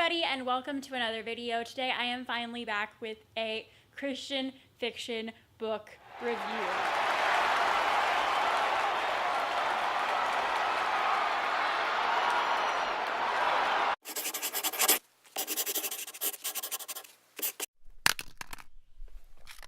everybody, and welcome to another video. Today I am finally back with a Christian fiction book review.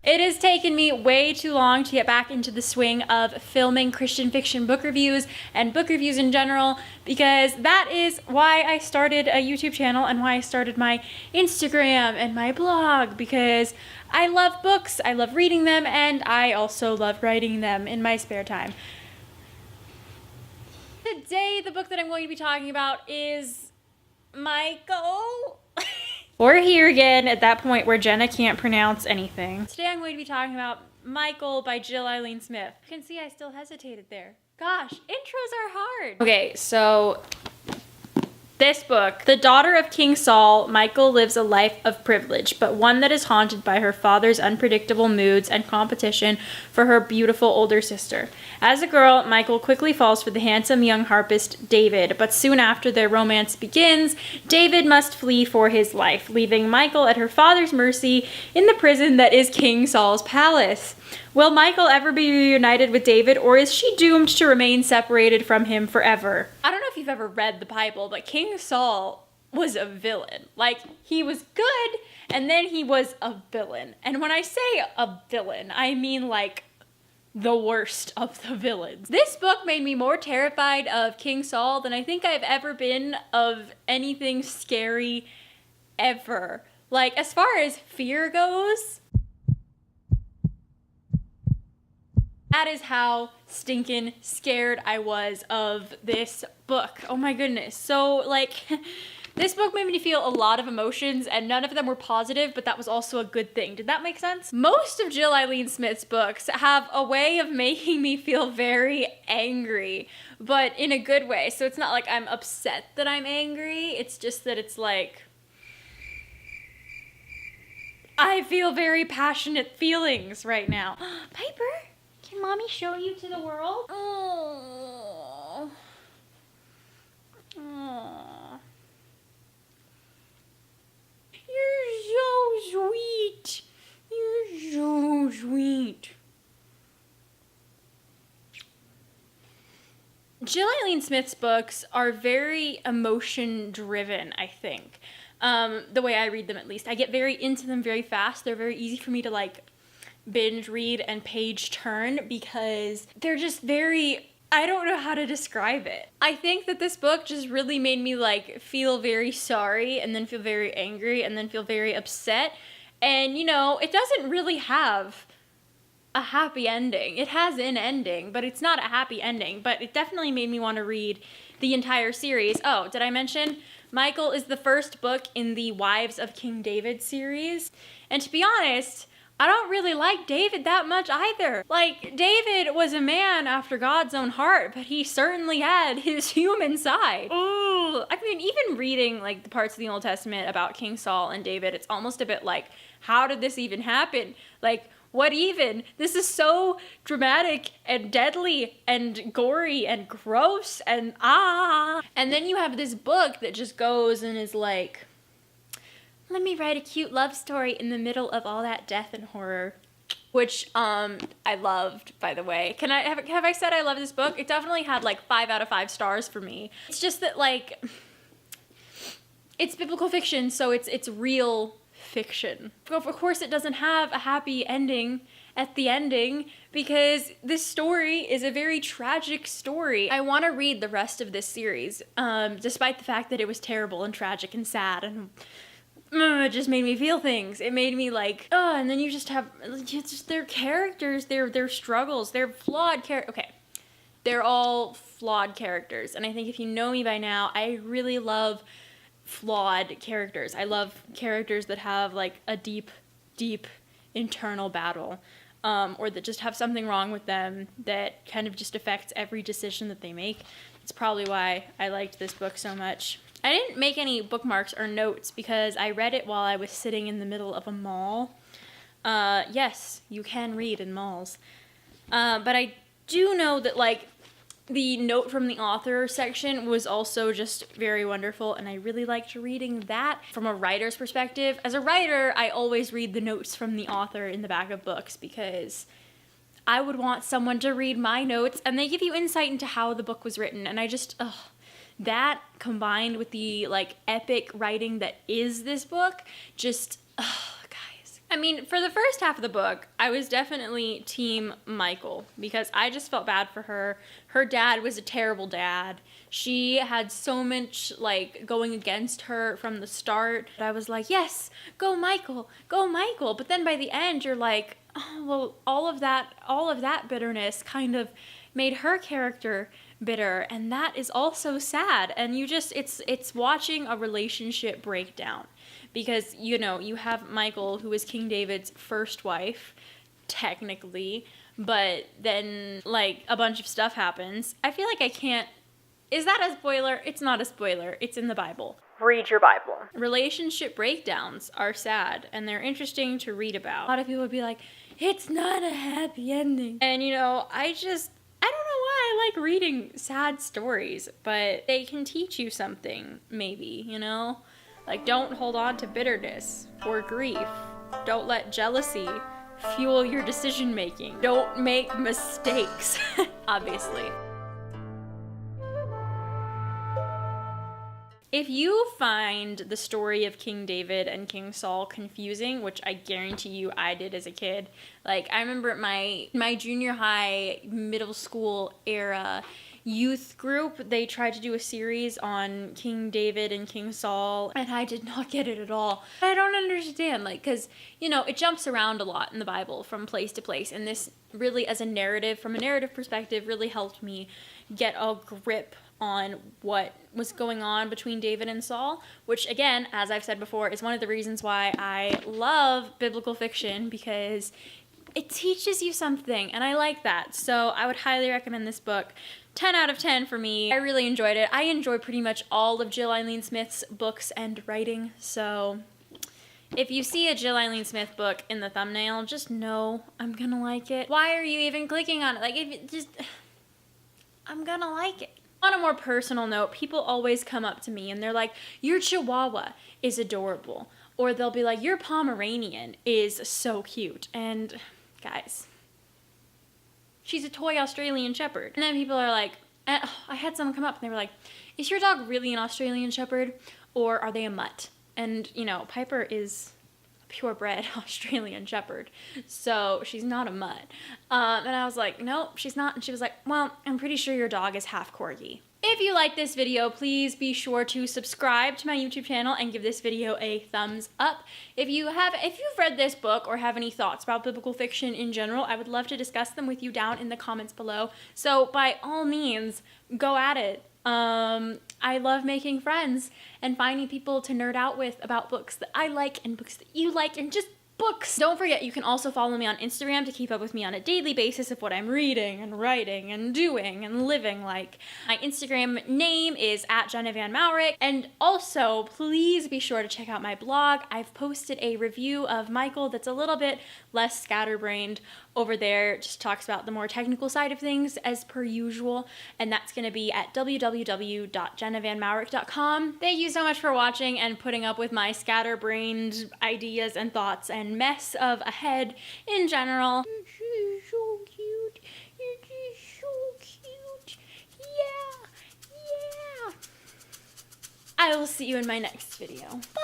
It has taken me way too long to get back into the swing of filming Christian fiction book reviews and book reviews in general, because that is why I started a YouTube channel and why I started my Instagram and my blog, because I love books, I love reading them, and I also love writing them in my spare time. Today, the book that I'm going to be talking about is Michal. We're here again at that point where Jenna can't pronounce anything. Today I'm going to be talking about Michal by Jill Eileen Smith. You can see I still hesitated there. Gosh, intros are hard. Okay, so this book, the daughter of King Saul, Michal lives a life of privilege, but one that is haunted by her father's unpredictable moods and competition for her beautiful older sister. As a girl, Michal quickly falls for the handsome young harpist David, but soon after their romance begins, David must flee for his life, leaving Michal at her father's mercy in the prison that is King Saul's palace. Will Michal ever be reunited with David, or is she doomed to remain separated from him forever? I don't know if you've ever read the Bible, but King Saul was a villain. Like, he was good, and then he was a villain. And when I say a villain, I mean like the worst of the villains. This book made me more terrified of King Saul than I think I've ever been of anything scary ever. Like, as far as fear goes, that is how stinking scared I was of this book. Oh my goodness. So, like, this book made me feel a lot of emotions, and none of them were positive, but that was also a good thing. Did that make sense? Most of Jill Eileen Smith's books have a way of making me feel very angry, but in a good way. So it's not like I'm upset that I'm angry. It's just that it's like, I feel very passionate feelings right now. Piper? Can mommy show you to the world? Oh. Oh. You're so sweet. You're so sweet. Jill Eileen Smith's books are very emotion driven, I think. The way I read them, at least. I get very into them very fast. They're very easy for me to like binge read and page turn because they're just very, I don't know how to describe it. I think that this book just really made me like feel very sorry and then feel very angry and then feel very upset. And you know, it doesn't really have a happy ending. It has an ending, but it's not a happy ending. But it definitely made me want to read the entire series. Oh, did I mention Michal is the first book in the Wives of King David series? And to be honest, I don't really like David that much either. Like, David was a man after God's own heart, but he certainly had his human side. Ooh. I mean, even reading like the parts of the Old Testament about King Saul and David, it's almost a bit like, how did this even happen? Like, what even? This is so dramatic and deadly and gory and gross and ah. And then you have this book that just goes and is like, let me write a cute love story in the middle of all that death and horror, which I loved, by the way. Have I said I love this book? It definitely had like 5 out of 5 stars for me. It's just that like, it's biblical fiction, so it's real fiction. Of course, it doesn't have a happy ending at the ending because this story is a very tragic story. I want to read the rest of this series, despite the fact that it was terrible and tragic and sad and it just made me feel things. It made me like, oh, and then you just have just their characters, their struggles, their flawed characters. Okay, they're all flawed characters, and I think if you know me by now, I really love flawed characters. I love characters that have like a deep internal battle, or that just have something wrong with them that kind of just affects every decision that they make. It's probably why I liked this book so much. I didn't make any bookmarks or notes because I read it while I was sitting in the middle of a mall. Yes, you can read in malls. But I do know that, like, The note from the author section was also just very wonderful, and I really liked reading that from a writer's perspective. As a writer, I always read the notes from the author in the back of books because I would want someone to read my notes, and they give you insight into how the book was written, and I just, that combined with the, like, epic writing that is this book, just, guys. I mean, for the first half of the book, I was definitely team Michal because I just felt bad for her. Her dad was a terrible dad. She had so much, like, going against her from the start. I was like, yes, go Michal, go Michal. But then by the end, you're like, oh, well, all of that bitterness kind of made her character bitter, and that is also sad. And you just, it's watching a relationship break down. Because, you know, you have Michal, who is King David's first wife, technically, but then, like, a bunch of stuff happens. I feel like I can't... Is that a spoiler? It's not a spoiler. It's in the Bible. Read your Bible. Relationship breakdowns are sad, and they're interesting to read about. A lot of people would be like, it's not a happy ending. And, you know, I don't know why I like reading sad stories, but they can teach you something, maybe, you know? Like, don't hold on to bitterness or grief. Don't let jealousy fuel your decision making. Don't make mistakes, obviously. If you find the story of King David and King Saul confusing, which I guarantee you I did as a kid, like, I remember my junior high, middle school era youth group, they tried to do a series on King David and King Saul, and I did not get it at all. I don't understand, like, because, you know, it jumps around a lot in the Bible from place to place, and this really, as a narrative, from a narrative perspective, really helped me get a grip on what was going on between David and Saul, which, again, as I've said before, is one of the reasons why I love biblical fiction, because it teaches you something, and I like that. So I would highly recommend this book. 10 out of 10 for me. I really enjoyed it. I enjoy pretty much all of Jill Eileen Smith's books and writing, so if you see a Jill Eileen Smith book in the thumbnail, just know I'm gonna like it. Why are you even clicking on it? Like, if it just... I'm gonna like it. On a more personal note, people always come up to me and they're like, your Chihuahua is adorable. Or they'll be like, your Pomeranian is so cute. And guys, she's a toy Australian Shepherd. And then people are like, I had someone come up and they were like, is your dog really an Australian Shepherd or are they a mutt? And, you know, Piper is a purebred Australian Shepherd, so she's not a mutt. And I was like, nope, she's not. And she was like, well, I'm pretty sure your dog is half Corgi. If you like this video, please be sure to subscribe to my YouTube channel and give this video a thumbs up. If you've read this book or have any thoughts about biblical fiction in general, I would love to discuss them with you down in the comments below. So by all means, go at it. I love making friends and finding people to nerd out with about books that I like and books that you like and just books. Don't forget, you can also follow me on Instagram to keep up with me on a daily basis of what I'm reading and writing and doing and living like. My Instagram name is @Jenna Van Mourik. And also, please be sure to check out my blog. I've posted a review of Michal that's a little bit less scatterbrained over there. It just talks about the more technical side of things as per usual. And that's going to be at www.jennavanmourik.com. Thank you so much for watching and putting up with my scatterbrained ideas and thoughts and mess of a head in general. You're so cute. You're just so cute. Yeah. I will see you in my next video. Bye.